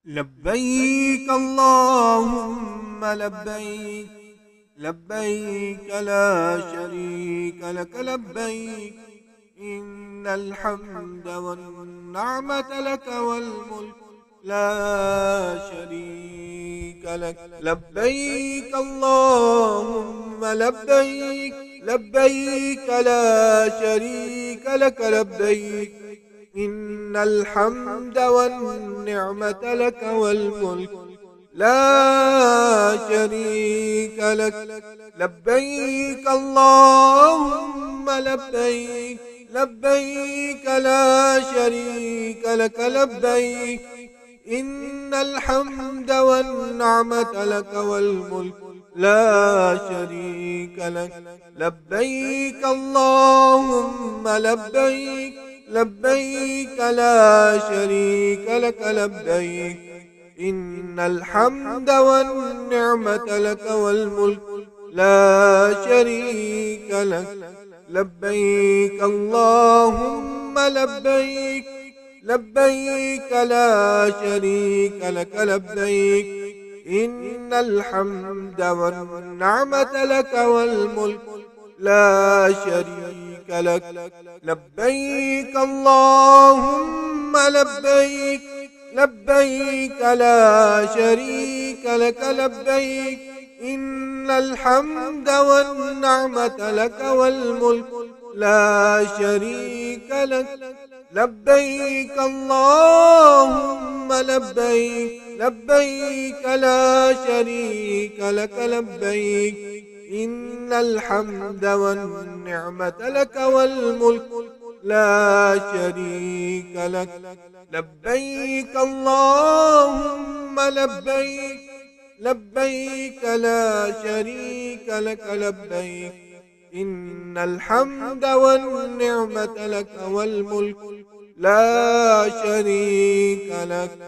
لبيك اللهم لبيك، لبيك لا شريك لك لبيك، إن الحمد والنعمة لك والملك لا شريك لك. لبيك اللهم لبيك، لبيك لا شريك لك لبيك، إن الحمد والنعمة لك والملك لا شريك لك. لبيك اللهم لبيك، لبيك لا شريك لك لبيك، إن الحمد والنعمة لك والملك لا شريك لك. لبيك اللهم لبيك، لبيك لا شريك لك لبيك، إن الحمد والنعمة لك والملك لا شريك لك. لبيك اللهم لبيك، لبيك لا شريك لك لبيك، إن الحمد والنعمة لك والملك لا شريك لك. لبيك اللهم لبيك، لبيك لا شريك لك لبيك، إن الحمد والنعمة لك والملك لا شريك لك. لبيك اللهم لبيك، لبيك لا شريك لك لبيك، إن الحمد والنعمة لك والملك لا شريك لك. لبيك اللهم لبيك، لبيك لا شريك لك لبيك، إن الحمد والنعمة لك والملك لا شريك لك.